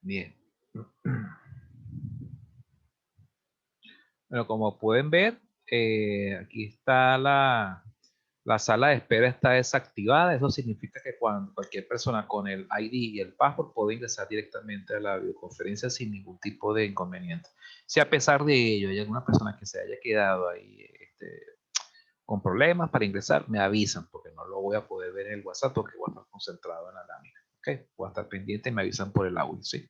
Bien. Bueno, como pueden ver, aquí está la sala de espera está desactivada. Eso significa que cuando cualquier persona con el ID y el password puede ingresar directamente a la videoconferencia sin ningún tipo de inconveniente. Si a pesar de ello hay alguna persona que se haya quedado ahí con problemas para ingresar, me avisan porque no lo voy a poder ver en el WhatsApp porque voy a estar concentrado en la lámina. ¿Ok? Voy a estar pendiente y me avisan por el audio, ¿sí?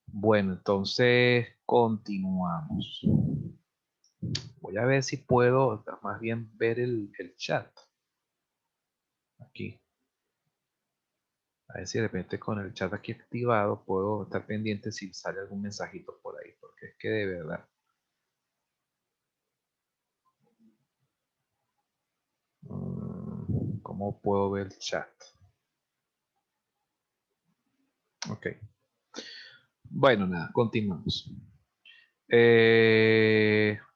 Bueno, entonces continuamos. Voy a ver si puedo más bien ver el chat. Aquí. A ver si de repente con el chat aquí activado puedo estar pendiente si sale algún mensajito por ahí. Porque es que de verdad. ¿Cómo puedo ver el chat? Ok. Bueno, nada, continuamos.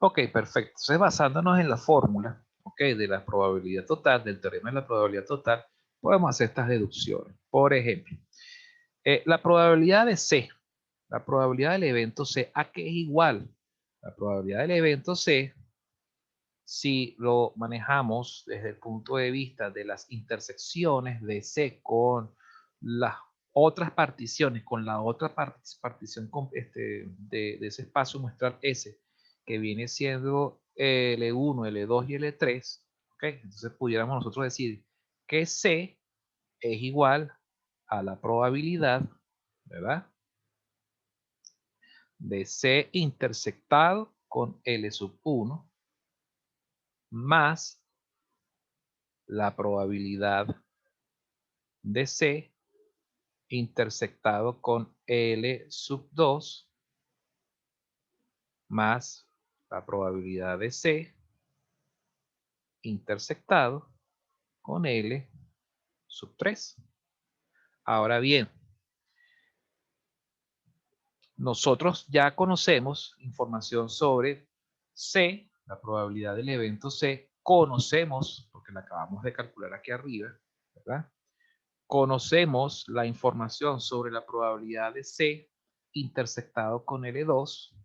Ok, perfecto. Entonces, basándonos en la fórmula, ok, de la probabilidad total, del teorema de la probabilidad total, podemos hacer estas deducciones. Por ejemplo, la probabilidad de C, la probabilidad del evento C, ¿a qué es igual? La probabilidad del evento C, si lo manejamos desde el punto de vista de las intersecciones de C con las otras particiones, con la otra partición de ese espacio muestral S, que viene siendo L1, L2 y L3, ¿ok? Entonces pudiéramos nosotros decir que C es igual a la probabilidad, ¿verdad? De C intersectado con L sub 1 más la probabilidad de C intersectado con L sub 2 más la probabilidad de C intersectado con L sub 3. Ahora bien, nosotros ya conocemos información sobre C, la probabilidad del evento C, conocemos, porque la acabamos de calcular aquí arriba, ¿verdad? Conocemos la información sobre la probabilidad de C intersectado con L2,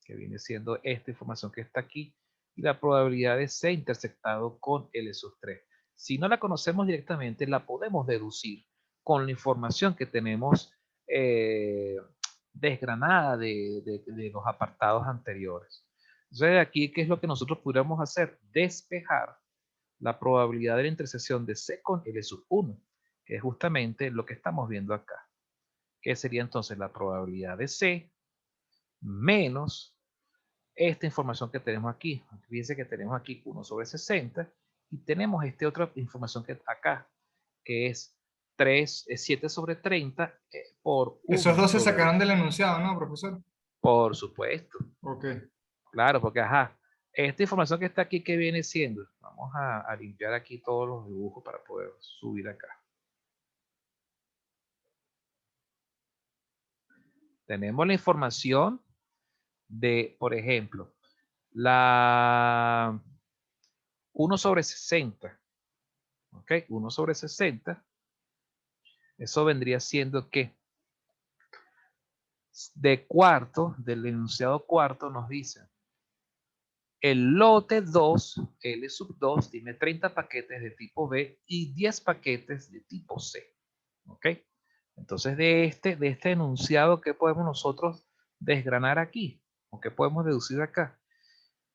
que viene siendo esta información que está aquí, y la probabilidad de C intersectado con L sub 3. Si no la conocemos directamente, la podemos deducir con la información que tenemos desgranada de los apartados anteriores. Entonces, aquí, ¿qué es lo que nosotros pudiéramos hacer? Despejar la probabilidad de la intersección de C con L sub 1, que es justamente lo que estamos viendo acá, que sería entonces la probabilidad de C menos esta información que tenemos aquí. Fíjense que tenemos aquí 1 sobre 60 y tenemos esta otra información que acá, que es 7 sobre 30 por Esos 1 dos se sobre... sacaron del enunciado, ¿no, profesor? Por supuesto. Ok. Claro, porque ajá, esta información que está aquí, ¿qué viene siendo? Vamos a limpiar aquí todos los dibujos para poder subir acá. Tenemos la información de, por ejemplo, la 1 sobre 60. ¿Ok? 1 sobre 60. Eso vendría siendo que de cuarto, del enunciado cuarto, nos dice el lote 2, L sub 2, tiene 30 paquetes de tipo B y 10 paquetes de tipo C. ¿Ok? Entonces, de este enunciado, ¿qué podemos nosotros desgranar aquí? ¿O qué podemos deducir acá?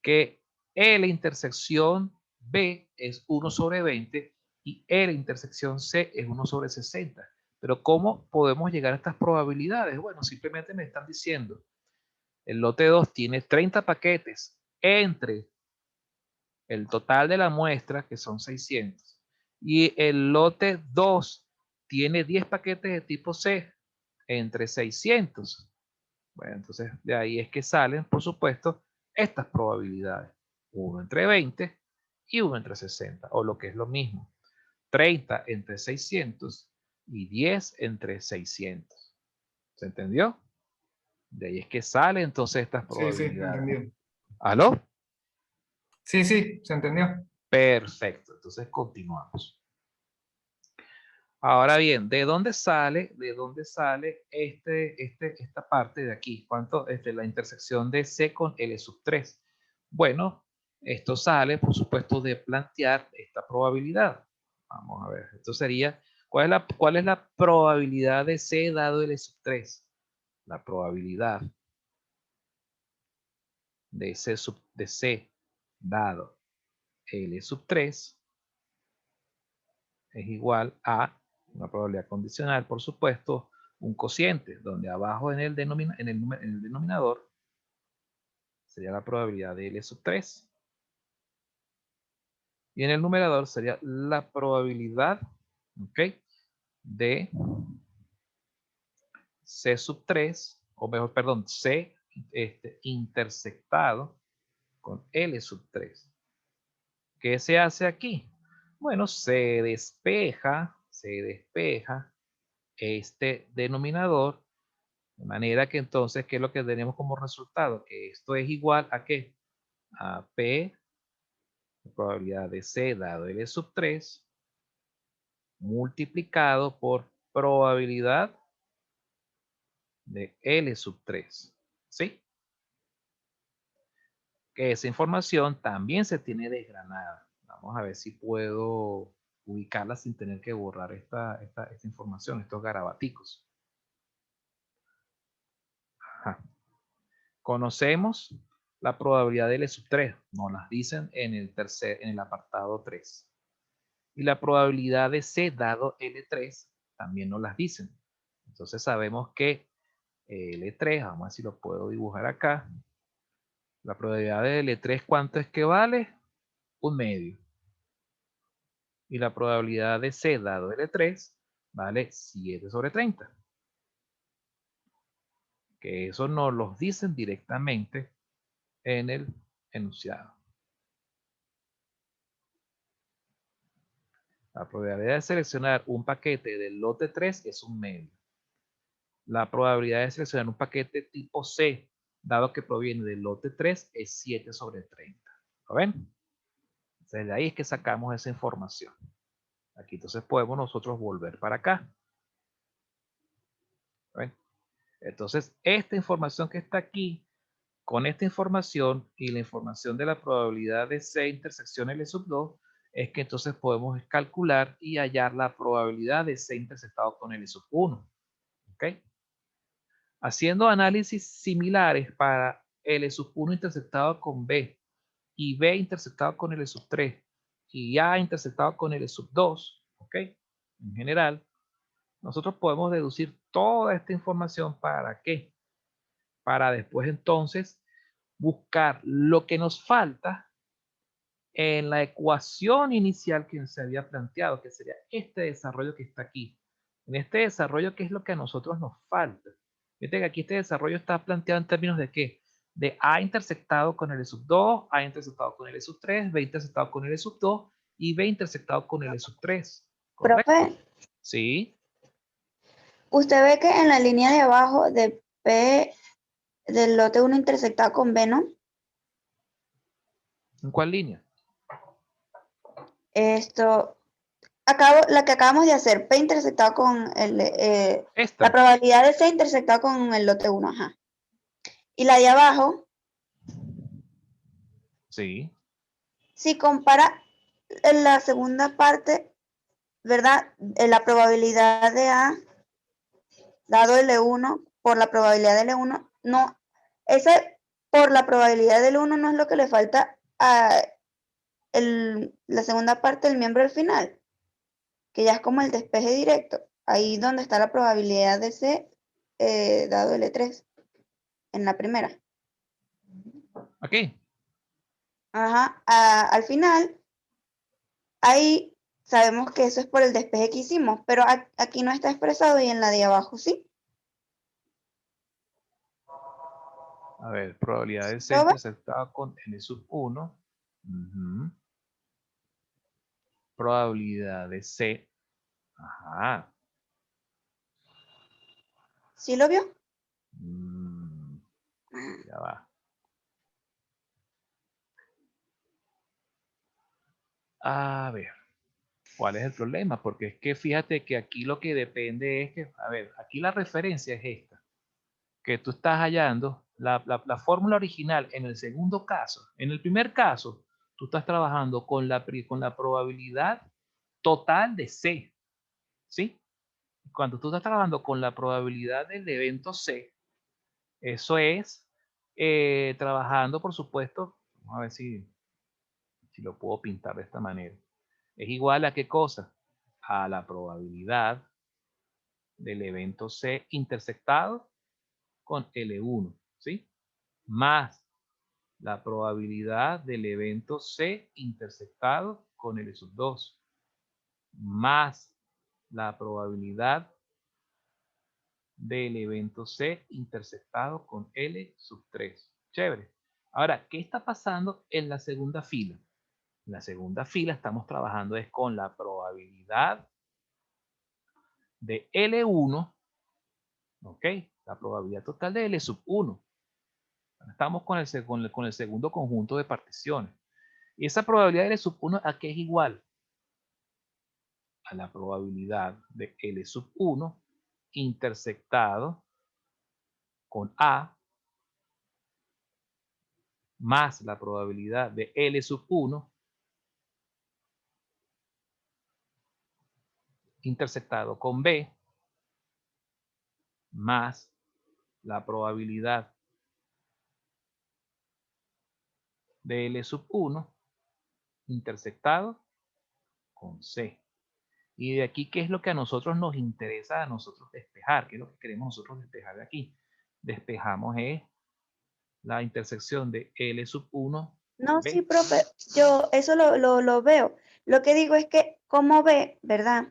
Que L intersección B es 1 sobre 20 y L intersección C es 1 sobre 60. Pero ¿cómo podemos llegar a estas probabilidades? Bueno, simplemente me están diciendo, el lote 2 tiene 30 paquetes entre el total de la muestra, que son 600, y el lote 2 tiene 10 paquetes de tipo C entre 600. Bueno, entonces de ahí es que salen, por supuesto, estas probabilidades. 1 entre 20 y 1 entre 60, o lo que es lo mismo, 30 entre 600 y 10 entre 600. ¿Se entendió? De ahí es que salen entonces estas Sí, sí, probabilidades. entendido. ¿Aló? Sí, sí, se entendió. Perfecto. Entonces continuamos. Ahora bien, ¿de dónde sale esta parte de aquí? ¿Cuánto? La intersección de C con L sub 3. Bueno, esto sale, por supuesto, de plantear esta probabilidad. Vamos a ver, esto sería, cuál es la probabilidad de C dado L sub 3? La probabilidad de C dado L sub 3 es igual a una probabilidad condicional, por supuesto, un cociente, donde abajo en el denominador sería la probabilidad de L sub 3 y en el numerador sería la probabilidad, ¿ok?, de C sub 3, o mejor, perdón, C intersectado con L sub 3. ¿Qué se hace aquí? Bueno, se despeja este denominador, de manera que entonces, ¿qué es lo que tenemos como resultado? Que esto es igual a ¿qué? A P, la probabilidad de C dado L sub 3, multiplicado por probabilidad de L sub 3. ¿Sí? Que esa información también se tiene desgranada. Vamos a ver si puedo ubicarla sin tener que borrar esta información, estos garabaticos. Ajá. Conocemos la probabilidad de L sub 3, nos las dicen en el apartado 3. Y la probabilidad de C dado L3 también nos las dicen. Entonces sabemos que L3, vamos a ver si lo puedo dibujar acá. La probabilidad de L3, ¿cuánto es que vale? 1/2. Y la probabilidad de C dado L3 vale 7/30. Que eso nos lo dicen directamente en el enunciado. La probabilidad de seleccionar un paquete del lote 3 es 1/2. La probabilidad de seleccionar un paquete tipo C, dado que proviene del lote 3, es 7/30. ¿Lo ven? Entonces, de ahí es que sacamos esa información. Aquí entonces podemos nosotros volver para acá. ¿Lo ven? Entonces, esta información que está aquí, con esta información y la información de la probabilidad de C intersección L sub 2, es que entonces podemos calcular y hallar la probabilidad de C intersectado con L sub 1. ¿Ok? Haciendo análisis similares para L sub 1 intersectado con B y B intersectado con L sub 3 y A intersectado con L sub 2, ¿ok? En general, nosotros podemos deducir toda esta información ¿para qué? Para después entonces buscar lo que nos falta en la ecuación inicial que se había planteado, que sería este desarrollo que está aquí. En este desarrollo, ¿qué es lo que a nosotros nos falta? Fíjate que aquí este desarrollo está planteado en términos de ¿qué? De A intersectado con L sub 2, A intersectado con L sub 3, B intersectado con L sub 2 y B intersectado con L sub 3. ¿Correcto? Profe, Sí. usted ve que en la línea de abajo de P del lote 1 intersectado con B, ¿no? ¿En cuál línea? Esto, la que acabamos de hacer, P intersectado con la Esta. probabilidad de C intersectado con el lote 1, ajá. Y la de abajo, Sí. si compara en la segunda parte, ¿verdad? La probabilidad de A dado L1 por la probabilidad de L1, no, ese por la probabilidad del 1 no es lo que le falta a la segunda parte del miembro del final, que ya es como el despeje directo, ahí donde está la probabilidad de C dado L3, en la primera. Aquí. Ajá, al final, ahí sabemos que eso es por el despeje que hicimos, pero aquí no está expresado y en la de abajo sí. A ver, probabilidad de C ¿Lo ves? intersectada con L sub 1. Probabilidad de C. Ajá. ¿Sí lo vio? Ya va. A ver. ¿Cuál es el problema? Porque es que fíjate que aquí lo que depende es que, a ver, aquí la referencia es esta, que tú estás hallando la fórmula original en el segundo caso. En el primer caso, tú estás trabajando con con la probabilidad total de C, ¿sí? Cuando tú estás trabajando con la probabilidad del evento C, eso es trabajando, por supuesto, vamos a ver si lo puedo pintar de esta manera. Es igual a qué cosa? A la probabilidad del evento C intersectado con L1, ¿sí? Más la probabilidad del evento C intersectado con L sub 2, más la probabilidad del evento C intersectado con L sub 3. Chévere. Ahora, ¿qué está pasando en la segunda fila? En la segunda fila estamos trabajando es con la probabilidad de L1, ¿ok? La probabilidad total de L sub 1. Estamos con con el segundo conjunto de particiones. Y esa probabilidad de L sub 1, ¿a qué es igual? A la probabilidad de L sub 1 intersectado con A más la probabilidad de L sub 1 intersectado con B más la probabilidad de L sub 1 intersectado con C. Y de aquí, ¿qué es lo que a nosotros nos interesa a nosotros despejar? ¿Qué es lo que queremos nosotros despejar de aquí? Despejamos la intersección de L sub 1 No, con sí, B. profe, yo eso lo veo. Lo que digo es que, como ve, ¿verdad?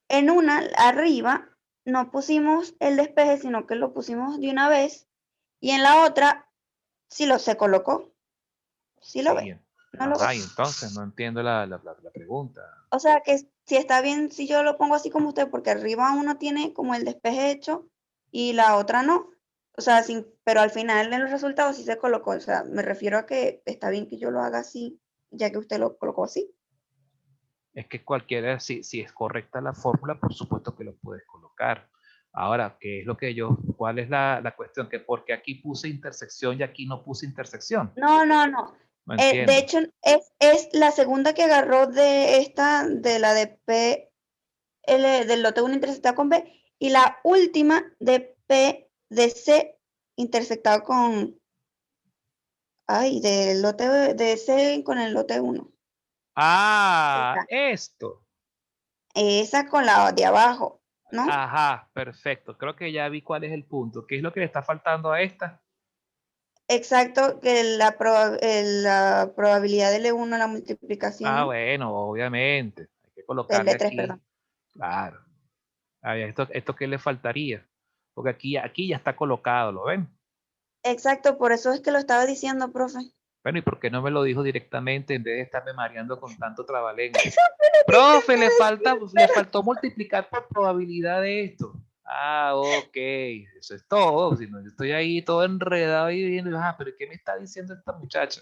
En una, arriba, no pusimos el despeje, sino que lo pusimos de una vez. Y en la otra, sí se colocó. Sí lo Sí, ve. No lo ve. ajá, y entonces no entiendo la pregunta. O sea que si está bien si yo lo pongo así como usted, porque arriba uno tiene como el despeje hecho y la otra no. O sea, pero al final en los resultados sí se colocó. O sea, me refiero a que está bien que yo lo haga así, ya que usted lo colocó así. Es que cualquiera, si es correcta la fórmula, por supuesto que lo puedes colocar. Ahora, ¿qué es lo que cuál es la cuestión? Que porque aquí puse intersección y aquí no puse intersección. No, no, no. No De entiendo. hecho, es la segunda que agarró de esta, de la de P, L, del lote 1 intersectado con B, y la última de P de C intersectado con, ay, del lote de C con el lote 1. Ah, Esa, esto. esa con la de abajo, ¿no? Ajá, perfecto. Creo que ya vi cuál es el punto. ¿Qué es lo que le está faltando a esta? Exacto, que la probabilidad de L1, la Ah, multiplicación bueno, obviamente. Hay que del colocarle L3, perdón. aquí. Claro. A ver, esto qué le faltaría. Porque aquí ya está colocado, ¿lo ven? Exacto, por eso es que lo estaba diciendo, profe. Bueno, ¿y por qué no me lo dijo directamente en vez de estarme mareando con tanto trabalengua? Eso fue lo que Profe, quise decir, le pero faltó multiplicar por probabilidad de esto. Ah, ok, eso es todo. Si no, yo estoy ahí todo enredado y viendo, pero ¿qué me está diciendo esta muchacha?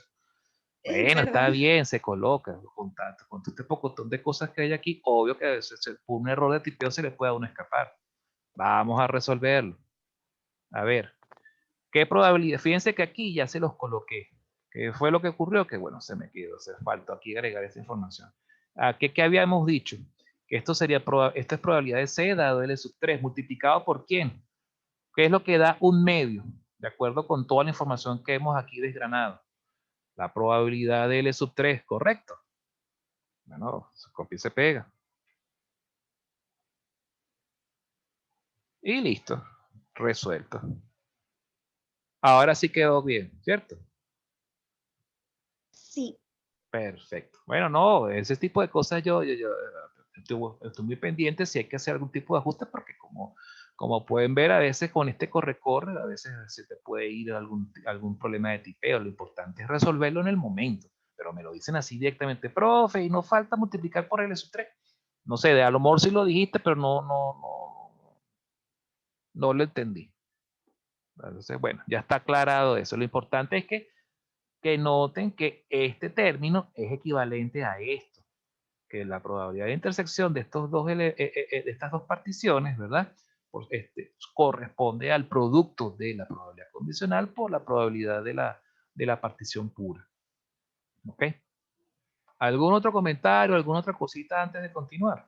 Bueno, está perdón. bien, se coloca. Con todo este pocotón de cosas que hay aquí, obvio que a veces por un error de tipeo se le puede a uno escapar. Vamos a resolverlo. A ver, ¿qué probabilidad? Fíjense que aquí ya se los coloqué. ¿Qué fue lo que ocurrió? Que bueno, se me quedó, se faltó aquí agregar esa información. ¿Qué habíamos dicho? Que esto es probabilidad de C dado L sub 3 multiplicado por quién? ¿Qué es lo que da un medio? De acuerdo con toda la información que hemos aquí desgranado. La probabilidad de L sub 3, ¿correcto? Bueno, se copia y se pega. Y listo, resuelto. Ahora sí quedó bien, ¿cierto? Sí, Perfecto. Bueno, no, ese tipo de cosas yo estoy muy pendiente si hay que hacer algún tipo de ajuste porque como pueden ver a veces con este corre-corre, a veces se te puede ir algún problema de tipeo. Lo importante es resolverlo en el momento, pero me lo dicen así directamente, profe, y no falta multiplicar por L sub 3. No sé, a lo mejor sí lo dijiste, pero no lo entendí. Entonces, bueno, ya está aclarado eso. Lo importante es que noten que este término es equivalente a esto. que la probabilidad de intersección de de estas dos particiones, ¿verdad? Corresponde al producto de la probabilidad condicional por la probabilidad de la partición pura. ¿Ok? ¿Algún otro comentario, alguna otra cosita antes de continuar?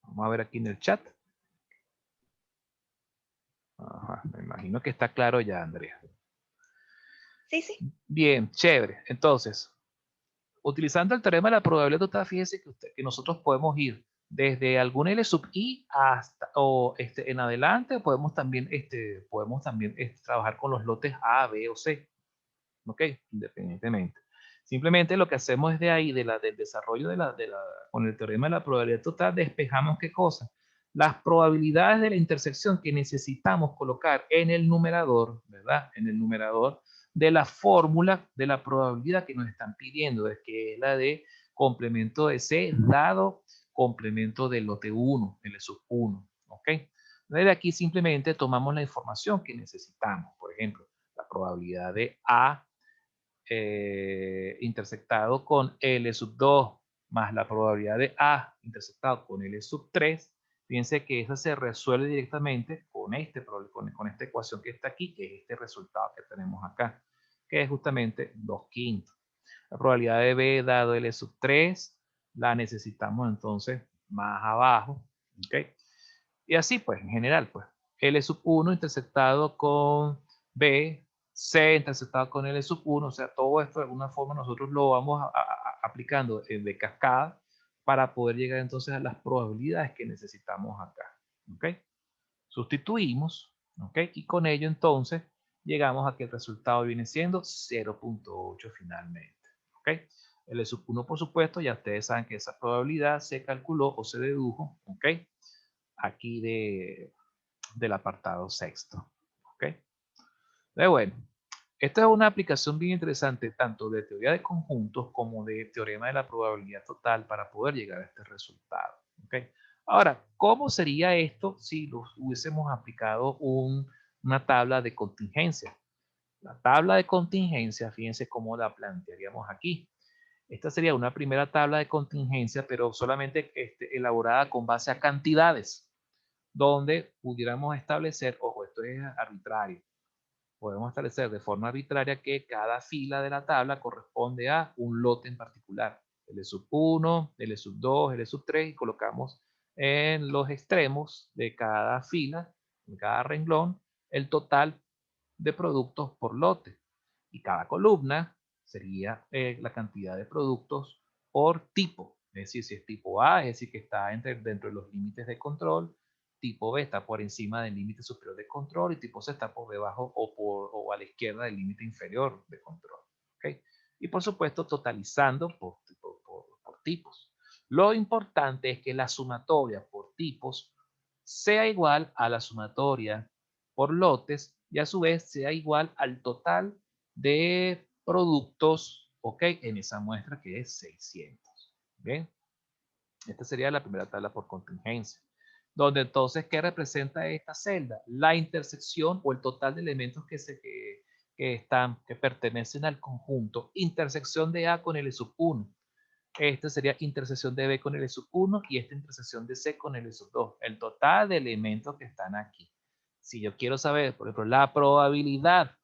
Vamos a ver aquí en el chat. Ajá, me imagino que está claro ya, Andrea. Sí, sí. Bien, chévere. Entonces, utilizando el teorema de la probabilidad total, fíjese que nosotros podemos ir desde algún L sub i hasta, en adelante, podemos también, trabajar con los lotes A, B o C. ¿Ok? Independientemente. Simplemente lo que hacemos es de ahí, del desarrollo con el teorema de la probabilidad total, despejamos qué cosa. Las probabilidades de la intersección que necesitamos colocar en el numerador, ¿verdad? En el numerador de la fórmula de la probabilidad que nos están pidiendo, que es la de complemento de C dado complemento del lote 1, L sub 1. ¿Ok? Desde aquí simplemente tomamos la información que necesitamos. Por ejemplo, la probabilidad de A intersectado con L sub 2 más la probabilidad de A intersectado con L sub 3, fíjense que esa se resuelve directamente con esta ecuación que está aquí, que es este resultado que tenemos acá, que es justamente 2/5. La probabilidad de B dado L sub 3 la necesitamos entonces más abajo, ¿ok? Y así pues, en general, pues, L sub 1 intersectado con B, C intersectado con L sub 1, o sea, todo esto de alguna forma nosotros lo vamos aplicando de cascada para poder llegar entonces a las probabilidades que necesitamos acá, ¿ok? Sustituimos, ¿ok? Y con ello entonces llegamos a que el resultado viene siendo 0.8 finalmente, ¿ok? L sub 1, por supuesto, ya ustedes saben que esa probabilidad se calculó o se dedujo, ¿ok? Aquí del apartado sexto. ¿Ok? Pero bueno, esta es una aplicación bien interesante tanto de teoría de conjuntos como de teorema de la probabilidad total para poder llegar a este resultado. ¿Ok? Ahora, ¿cómo sería esto si hubiésemos aplicado una tabla de contingencia? La tabla de contingencia, fíjense cómo la plantearíamos aquí. Esta sería una primera tabla de contingencia, pero solamente elaborada con base a cantidades, donde pudiéramos establecer, ojo, esto es arbitrario, podemos establecer de forma arbitraria que cada fila de la tabla corresponde a un lote en particular, L sub 1, L sub 2, L sub 3, y colocamos en los extremos de cada fila, en cada renglón, el total de productos por lote. Y cada columna sería la cantidad de productos por tipo. Es decir, si es tipo A, es decir, que está dentro de los límites de control. Tipo B está por encima del límite superior de control y tipo C está por debajo o a la izquierda del límite inferior de control. ¿Okay? Y por supuesto, totalizando por tipos. Lo importante es que la sumatoria por tipos sea igual a la sumatoria por lotes y a su vez sea igual al total de productos, ¿ok? En esa muestra que es 600. ¿Bien? Esta sería la primera tabla por contingencia. Donde entonces, ¿qué representa esta celda? La intersección o el total de elementos que pertenecen al conjunto. Intersección de A con L sub 1. Esta sería intersección de B con L sub 1 y esta intersección de C con L sub 2. El total de elementos que están aquí. Si yo quiero saber, por ejemplo, la probabilidad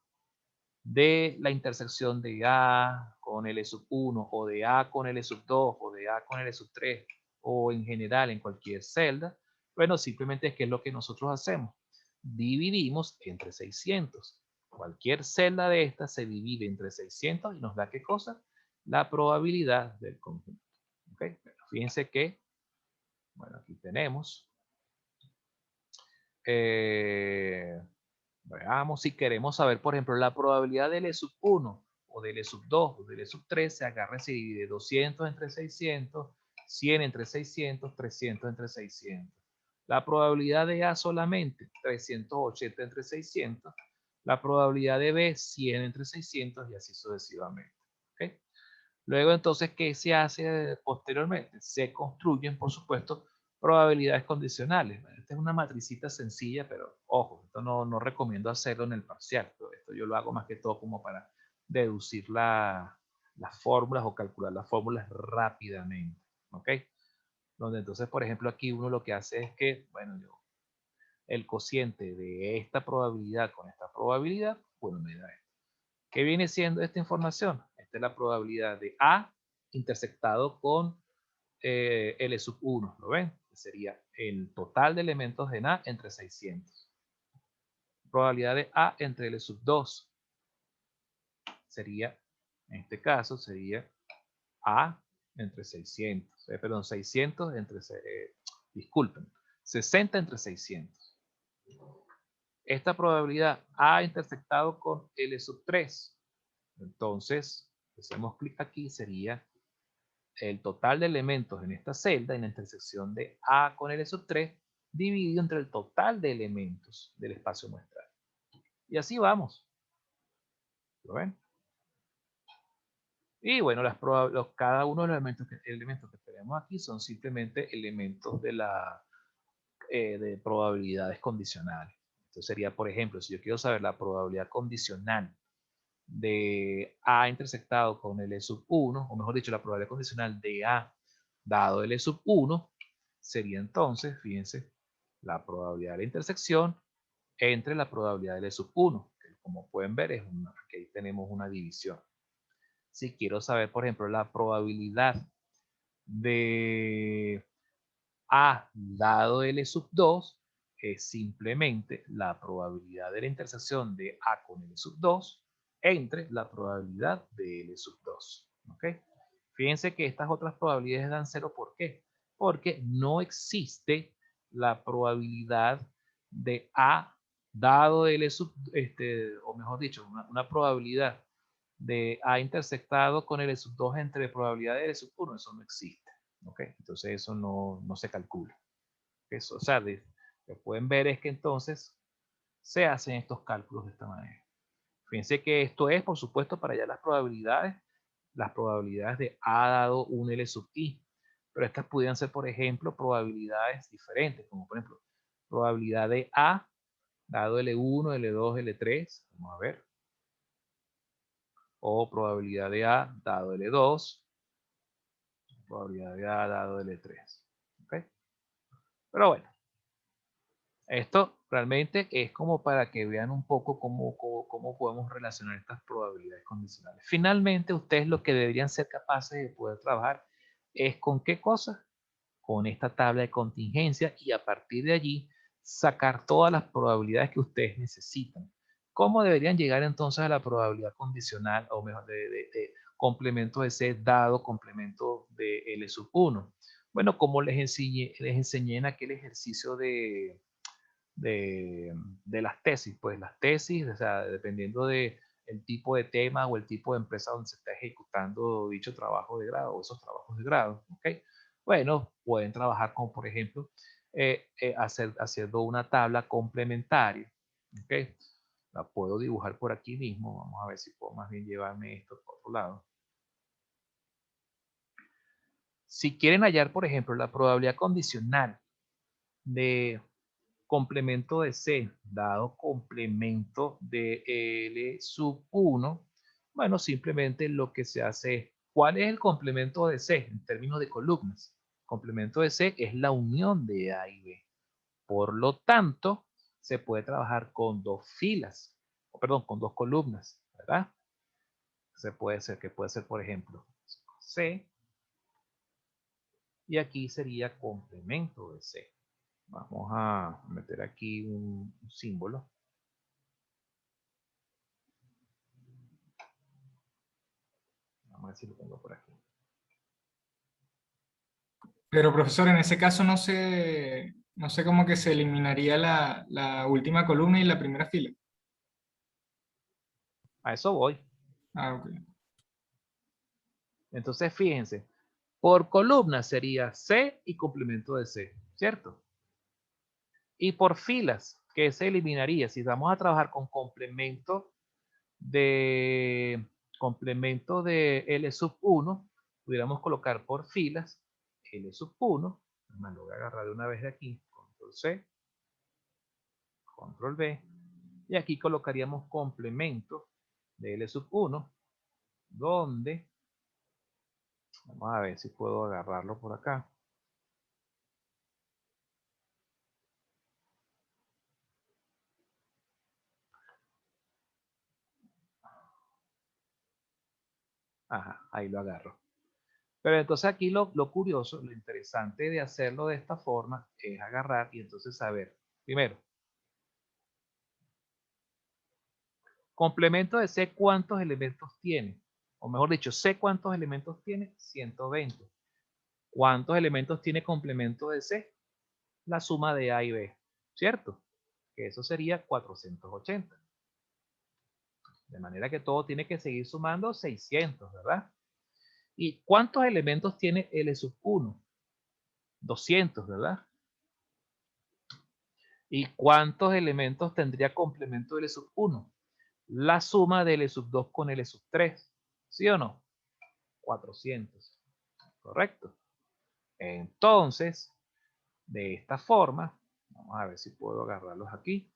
de la intersección de A con L sub 1 o de A con L sub 2 o de A con L sub 3 o en general en cualquier celda, bueno, simplemente es que es lo que nosotros hacemos. Dividimos entre 600. Cualquier celda de estas se divide entre 600 y nos da ¿qué cosa? La probabilidad del conjunto. ¿Okay? Bueno, fíjense que, bueno, aquí tenemos veamos si queremos saber, por ejemplo, la probabilidad del E sub 1 o del E sub 2 o del E sub 3 se agarra si divide 200 entre 600, 100 entre 600, 300 entre 600. La probabilidad de A solamente 380 entre 600. La probabilidad de B 100 entre 600 y así sucesivamente. ¿Okay? Luego entonces, ¿qué se hace posteriormente? Se construyen, por supuesto, probabilidades condicionales. Esta es una matricita sencilla, pero ojo, esto no recomiendo hacerlo en el parcial. Esto yo lo hago más que todo como para deducir las fórmulas o calcular las fórmulas rápidamente. ¿ok? Donde entonces, por ejemplo, aquí uno lo que hace es que, bueno, el cociente de esta probabilidad con esta probabilidad, bueno, me da esto. ¿Qué viene siendo esta información? Esta es la probabilidad de A intersectado con L sub 1, ¿lo ven? Sería el total de elementos en A entre 600. Probabilidad de A entre L sub 2 sería, en este caso, sería A entre 600. Perdón, 600 entre, disculpen, 60 entre 600. Esta probabilidad A intersectado con L sub 3. Entonces, si hacemos clic aquí, sería el total de elementos en esta celda, en la intersección de A con L sub 3, dividido entre el total de elementos del espacio muestral. Y así vamos. ¿Lo ven? Y bueno, cada uno de los elementos que tenemos aquí son simplemente elementos de probabilidades condicionales. Entonces sería, por ejemplo, si yo quiero saber la probabilidad condicional de A intersectado con L sub 1, o mejor dicho, la probabilidad condicional de A dado L sub 1, sería entonces, fíjense, la probabilidad de la intersección entre la probabilidad de L sub 1, que como pueden ver, aquí ahí tenemos una división. Si quiero saber, por ejemplo, la probabilidad de A dado L sub 2, es simplemente la probabilidad de la intersección de A con L sub 2 entre la probabilidad de L sub 2. ¿Ok? Fíjense que estas otras probabilidades dan cero. ¿Por qué? Porque no existe la probabilidad de A dado L sub, o mejor dicho, una probabilidad de A intersectado con L sub 2 entre probabilidad de L sub 1. Eso no existe. ¿Ok? Entonces eso no se calcula. Eso, o sea, lo que pueden ver es que entonces se hacen estos cálculos de esta manera. Fíjense que esto es, por supuesto, para allá las probabilidades de A dado un L sub I. Pero estas pudieran ser, por ejemplo, probabilidades diferentes, como por ejemplo, probabilidad de A dado L1, L2, L3, vamos a ver. O probabilidad de A dado L2, probabilidad de A dado L3. ¿Ok? Pero bueno, esto realmente es como para que vean un poco cómo podemos relacionar estas probabilidades condicionales. Finalmente, ustedes lo que deberían ser capaces de poder trabajar es con qué cosas, con esta tabla de contingencia y a partir de allí sacar todas las probabilidades que ustedes necesitan. ¿Cómo deberían llegar entonces a la probabilidad condicional o mejor de complemento de C dado complemento de L sub 1? Bueno, como les enseñé en aquel ejercicio de las tesis, pues las tesis, o sea, dependiendo de el tipo de tema o el tipo de empresa donde se está ejecutando dicho trabajo de grado o esos trabajos de grado, ¿ok? Bueno, pueden trabajar con, por ejemplo, haciendo una tabla complementaria, ¿ok? La puedo dibujar por aquí mismo, vamos a ver si puedo más bien llevarme esto por otro lado. Si quieren hallar, por ejemplo, la probabilidad condicional de complemento de C dado complemento de L sub 1, bueno, simplemente lo que se hace es, ¿cuál es el complemento de C en términos de columnas? Complemento de C es la unión de A y B. Por lo tanto, se puede trabajar con dos filas, o perdón, con dos columnas, ¿verdad? Que puede ser, por ejemplo, C, y aquí sería complemento de C. Vamos a meter aquí un símbolo. Vamos a ver si lo tengo por aquí. Pero profesor, en ese caso no sé cómo que se eliminaría la última columna y la primera fila. A eso voy. Ah, ok. Entonces, fíjense, por columna sería C y complemento de C, ¿cierto? Y por filas, ¿qué se eliminaría? Si vamos a trabajar con complemento de L sub 1, pudiéramos colocar por filas L sub 1, me lo voy a agarrar de una vez de aquí, control C, control B, y aquí colocaríamos complemento de L sub 1, donde Vamos a ver si puedo agarrarlo por acá. Ajá, ahí lo agarro. Pero entonces aquí lo curioso, lo interesante de hacerlo de esta forma es agarrar y entonces saber, primero, complemento de C cuántos elementos tiene. O mejor dicho, C cuántos elementos tiene, 120. ¿Cuántos elementos tiene complemento de C? La suma de A y B, ¿cierto? Que eso sería 480. De manera que todo tiene que seguir sumando 600, ¿verdad? ¿Y cuántos elementos tiene L sub 1? 200, ¿verdad? ¿Y cuántos elementos tendría complemento de L sub 1? La suma de L sub 2 con L sub 3. ¿Sí o no? 400. ¿Correcto? Entonces, de esta forma, vamos a ver si puedo agarrarlos aquí.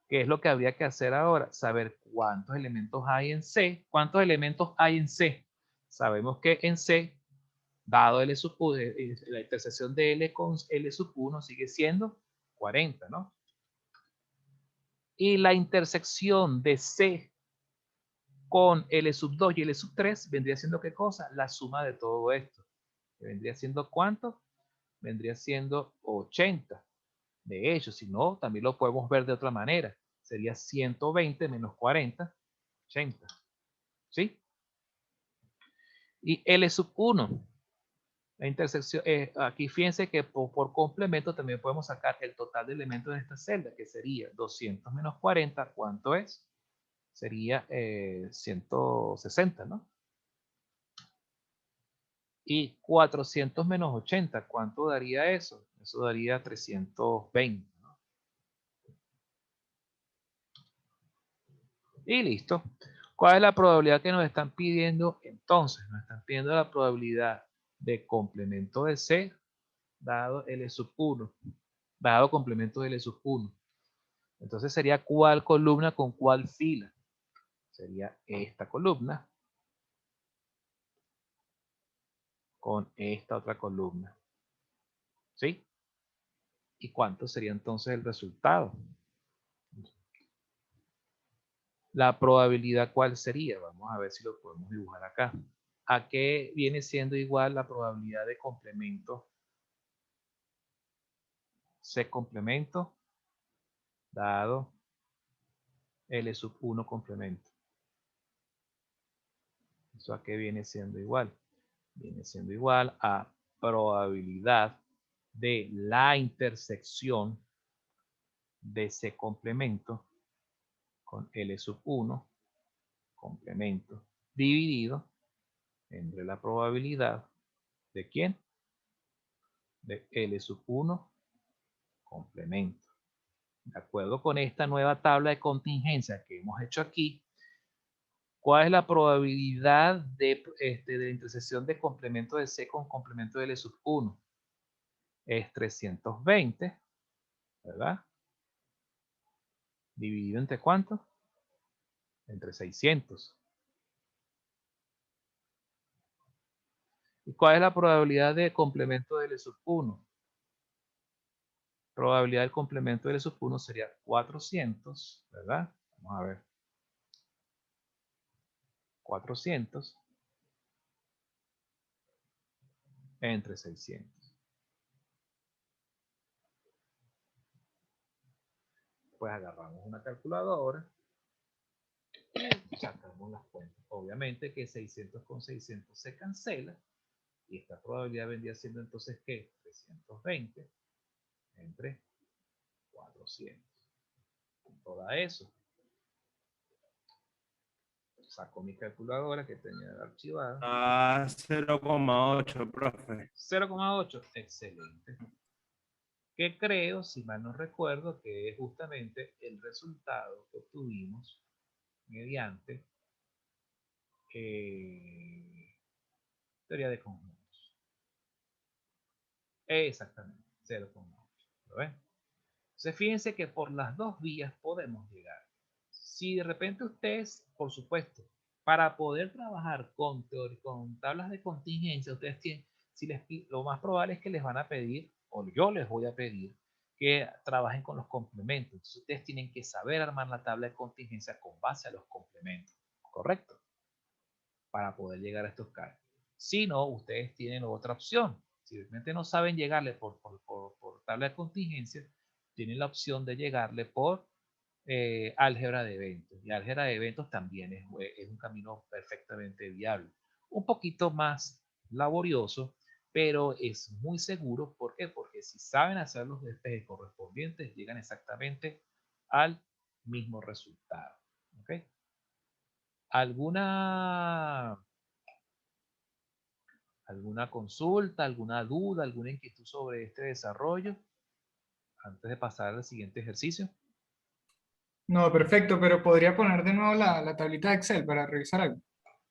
¿Qué es lo que habría que hacer ahora? Saber cuántos elementos hay en C. ¿Cuántos elementos hay en C? Sabemos que en C, dado L sub 1, la intersección de L con L sub 1 sigue siendo 40, ¿no? Y la intersección de C con L sub 2 y L sub 3 vendría siendo ¿qué cosa? La suma de todo esto. ¿Vendría siendo cuánto? Vendría siendo 80. De hecho, si no, también lo podemos ver de otra manera. Sería 120 menos 40, 80. ¿Sí? Y L sub 1, la intersección, aquí fíjense que por complemento también podemos sacar el total de elementos en esta celda, que sería 200 menos 40, ¿cuánto es? Sería 160, ¿no? Y 400 menos 80, ¿cuánto daría eso? Eso daría 320, ¿no? Y listo. ¿Cuál es la probabilidad que nos están pidiendo? Entonces, nos están pidiendo la probabilidad de complemento de C dado L sub 1, dado complemento de L sub 1. Entonces sería cuál columna con cuál fila. Sería esta columna con esta otra columna. ¿Sí? ¿Y cuánto sería entonces el resultado? La probabilidad, ¿cuál sería? Vamos a ver si lo podemos dibujar acá. ¿A qué viene siendo igual la probabilidad de complemento? C complemento dado L sub 1 complemento. ¿Eso a qué viene siendo igual? Viene siendo igual a probabilidad de la intersección de C complemento con L sub 1 complemento dividido entre la probabilidad de ¿quién? De L sub 1 complemento. De acuerdo con esta nueva tabla de contingencia que hemos hecho aquí, ¿cuál es la probabilidad de la intersección de complemento de C con complemento de L sub 1? Es 320, ¿verdad? Dividido entre ¿cuánto? Entre 600. ¿Y cuál es la probabilidad de complemento de L sub 1? Probabilidad del complemento de L sub 1 sería 400, ¿verdad? Vamos a ver. 400 entre 600. Pues agarramos una calculadora y sacamos las cuentas. Obviamente que 600 con 600 se cancela y esta probabilidad vendría siendo entonces ¿qué? 320 entre 400. Toda eso. Saco mi calculadora que tenía archivada. A 0,8, profe. 0,8. Excelente. Que creo, si mal no recuerdo, que es justamente el resultado que obtuvimos mediante teoría de conjuntos. Exactamente, 0,8. ¿Lo ven? Entonces fíjense que por las dos vías podemos llegar. Si de repente ustedes, por supuesto, Para poder trabajar con tablas de contingencia, ustedes tienen, lo más probable es que les van a pedir, o yo les voy a pedir, que trabajen con los complementos. Entonces, ustedes tienen que saber armar la tabla de contingencia con base a los complementos, ¿correcto? Para poder llegar a estos cálculos. Si no, ustedes tienen otra opción. Si realmente no saben llegarle por tabla de contingencia, tienen la opción de llegarle por álgebra de eventos. Y álgebra de eventos también es un camino perfectamente viable. Un poquito más laborioso, pero es muy seguro. ¿Por qué? Porque si saben hacer los despejes correspondientes, llegan exactamente al mismo resultado. ¿Ok? ¿Alguna consulta, alguna duda, alguna inquietud sobre este desarrollo antes de pasar al siguiente ejercicio? No, perfecto, pero podría poner de nuevo la tablita de Excel para revisar algo.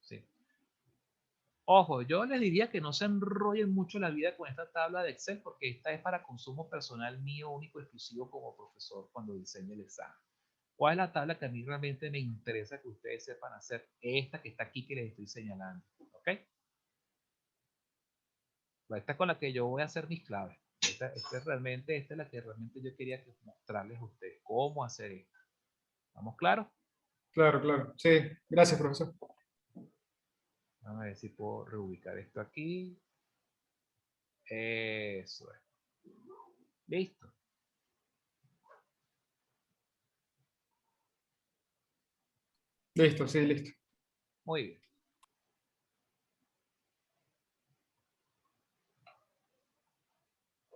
Sí. Ojo, yo les diría que no se enrollen mucho la vida con esta tabla de Excel porque esta es para consumo personal mío, único, exclusivo como profesor cuando diseñe el examen. ¿Cuál es la tabla que a mí realmente me interesa que ustedes sepan hacer? Esta que está aquí que les estoy señalando. ¿Ok? Esta es con la que yo voy a hacer mis claves. Esta es la que realmente yo quería mostrarles a ustedes cómo hacer esto. ¿Estamos claros? Claro, claro. Sí, gracias, profesor. Vamos a ver si puedo reubicar esto aquí. Eso es. Listo. Listo, sí, listo. Muy bien.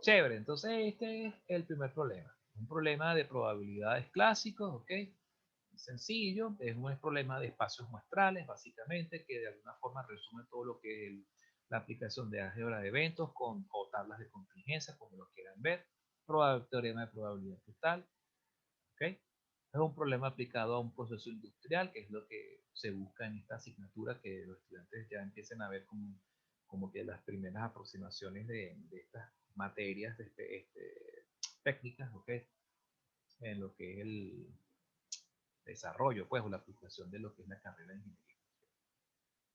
Chévere. Entonces este es el primer problema. Un problema de probabilidades clásicos, ¿ok? Sencillo. Es un problema de espacios muestrales, básicamente, que de alguna forma resume todo lo que es la aplicación de álgebra de eventos o tablas de contingencia, como lo quieran ver. Teorema de probabilidad total. ¿Ok? Es un problema aplicado a un proceso industrial, que es lo que se busca en esta asignatura, que los estudiantes ya empiecen a ver como que las primeras aproximaciones de estas materias técnicas, ¿ok? En lo que es el desarrollo, pues, o la aplicación de lo que es la carrera de ingeniería.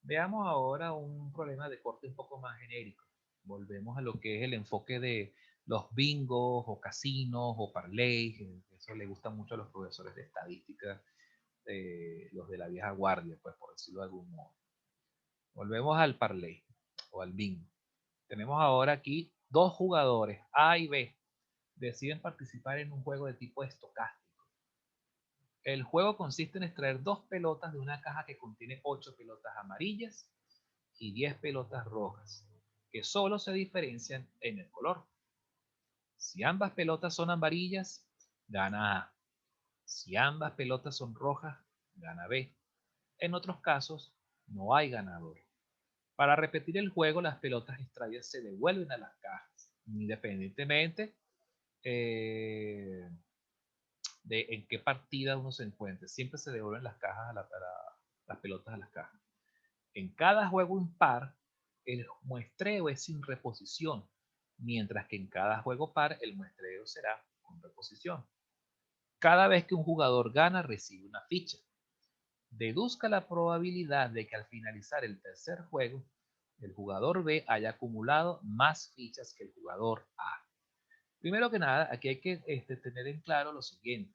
Veamos ahora un problema de corte un poco más genérico. Volvemos a lo que es el enfoque de los bingos o casinos o parlays. Eso le gusta mucho a los profesores de estadística, los de la vieja guardia, pues por decirlo de algún modo. Volvemos al parlay o al bingo. Tenemos ahora aquí dos jugadores, A y B, deciden participar en un juego de tipo estocástico. El juego consiste en extraer dos pelotas de una caja que contiene 8 pelotas amarillas y 10 pelotas rojas, que solo se diferencian en el color. Si ambas pelotas son amarillas, gana A. Si ambas pelotas son rojas, gana B. En otros casos, no hay ganador. Para repetir el juego, las pelotas extraídas se devuelven a las cajas, independientemente de en qué partida uno se encuentre. Siempre se devuelven las cajas las pelotas a las cajas. En cada juego impar, el muestreo es sin reposición, mientras que en cada juego par el muestreo será con reposición. Cada vez que un jugador gana, recibe una ficha. Deduzca la probabilidad de que al finalizar el tercer juego, el jugador B haya acumulado más fichas que el jugador A. Primero que nada, aquí hay que tener en claro lo siguiente.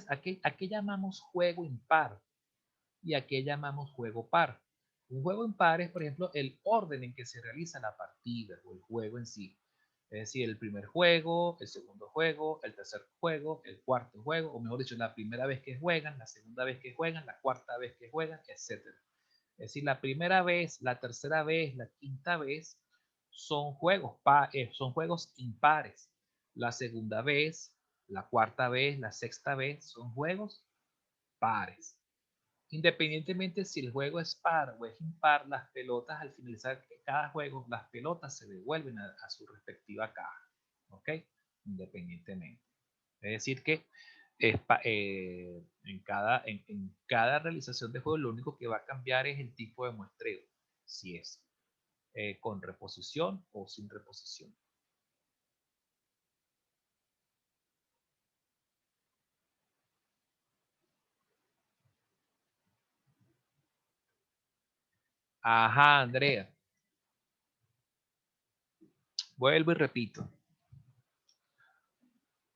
¿A qué llamamos juego impar? ¿Y a qué llamamos juego par? Un juego impar es, por ejemplo, el orden en que se realiza la partida o el juego en sí. Es decir, el primer juego, el segundo juego, el tercer juego, el cuarto juego, o mejor dicho, la primera vez que juegan, la segunda vez que juegan, la cuarta vez que juegan, etc. Es decir, la primera vez, la tercera vez, la quinta vez son juegos impares. La segunda vez, la cuarta vez, la sexta vez son juegos pares. Independientemente si el juego es par o es impar, las pelotas al finalizar cada juego, las pelotas se devuelven a su respectiva caja. ¿Ok? Independientemente. Es decir que en cada realización de juego lo único que va a cambiar es el tipo de muestreo. Si es con reposición o sin reposición. Ajá, Andrea. Vuelvo y repito.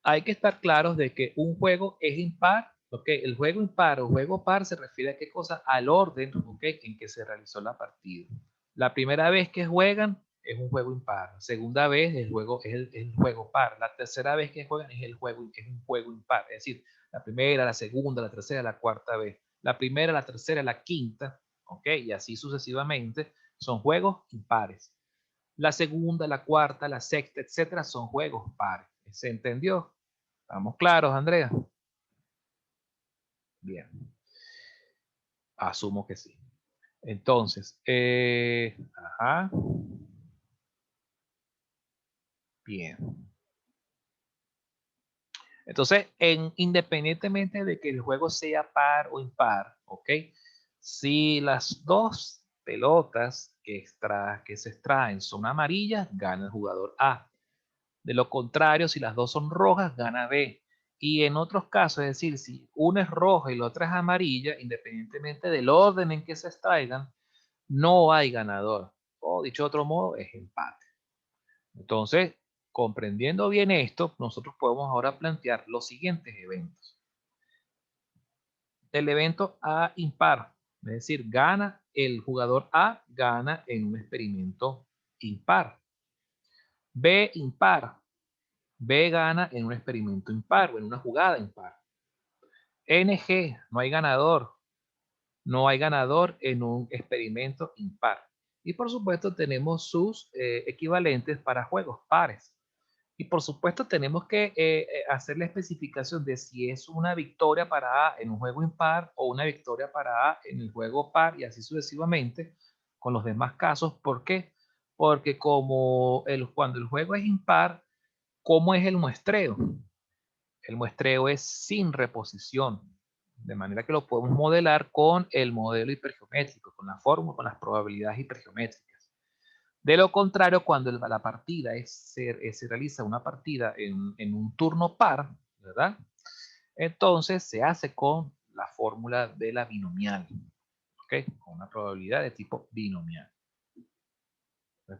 Hay que estar claros de que un juego es impar. ¿Ok? El juego impar o juego par se refiere a qué cosa? Al orden, ¿ok? En que se realizó la partida. La primera vez que juegan es un juego impar. La segunda vez el juego es el juego par. La tercera vez que juegan es un juego impar. Es decir, la primera, la segunda, la tercera, la cuarta vez. La primera, la tercera, la quinta, ¿ok? Y así sucesivamente son juegos impares. La segunda, la cuarta, la sexta, etcétera, son juegos pares. ¿Se entendió? ¿Estamos claros, Andrea? Bien. Asumo que sí. Entonces, ajá. Bien. Entonces, independientemente de que el juego sea par o impar, ¿ok? Si las dos pelotas que se extraen son amarillas, gana el jugador A. De lo contrario, si las dos son rojas, gana B. Y en otros casos, es decir, si una es roja y la otra es amarilla, independientemente del orden en que se extraigan, no hay ganador. O dicho de otro modo, es empate. Entonces, comprendiendo bien esto, nosotros podemos ahora plantear los siguientes eventos. El evento A impar, es decir, gana el jugador A, gana en un experimento impar. B impar, B gana en un experimento impar o en una jugada impar. NG, no hay ganador. No hay ganador en un experimento impar. Y por supuesto tenemos sus equivalentes para juegos pares. Y por supuesto tenemos que hacer la especificación de si es una victoria para A en un juego impar o una victoria para A en el juego par y así sucesivamente con los demás casos. ¿Por qué? Porque cuando el juego es impar, ¿cómo es el muestreo? El muestreo es sin reposición, de manera que lo podemos modelar con el modelo hipergeométrico, con la fórmula, con las probabilidades hipergeométricas. De lo contrario, cuando la partida se realiza una partida en un turno par, ¿verdad? Entonces se hace con la fórmula de la binomial, ¿ok? Con una probabilidad de tipo binomial.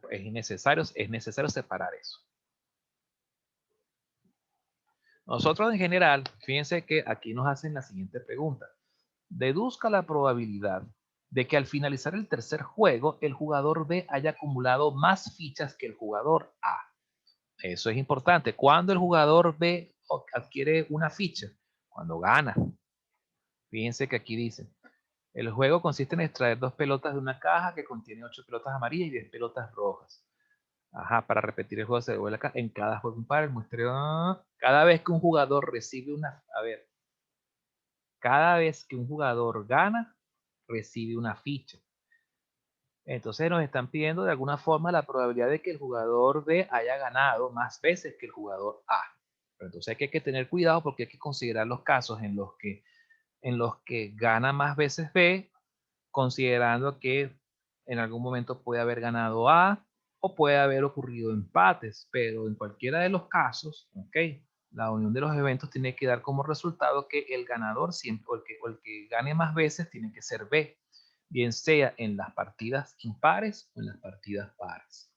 Es necesario separar eso. Nosotros en general, fíjense que aquí nos hacen la siguiente pregunta. Deduzca la probabilidad de que al finalizar el tercer juego, el jugador B haya acumulado más fichas que el jugador A. Eso es importante. Cuando el jugador B adquiere una ficha, cuando gana. Fíjense que aquí dice, el juego consiste en extraer 2 pelotas de una caja que contiene 8 pelotas amarillas y 10 pelotas rojas. Ajá, para repetir el juego se devuelve acá. En cada juego impar, el muestreo. Cada vez que un jugador recibe una... A ver. Cada vez que un jugador gana, recibe una ficha. Entonces nos están pidiendo de alguna forma la probabilidad de que el jugador B haya ganado más veces que el jugador A. Pero entonces hay que tener cuidado porque hay que considerar los casos en los que gana más veces B, considerando que en algún momento puede haber ganado A o puede haber ocurrido empates, pero en cualquiera de los casos, ¿ok? La unión de los eventos tiene que dar como resultado que el ganador siempre, o el que gane más veces, tiene que ser B, bien sea en las partidas impares o en las partidas pares.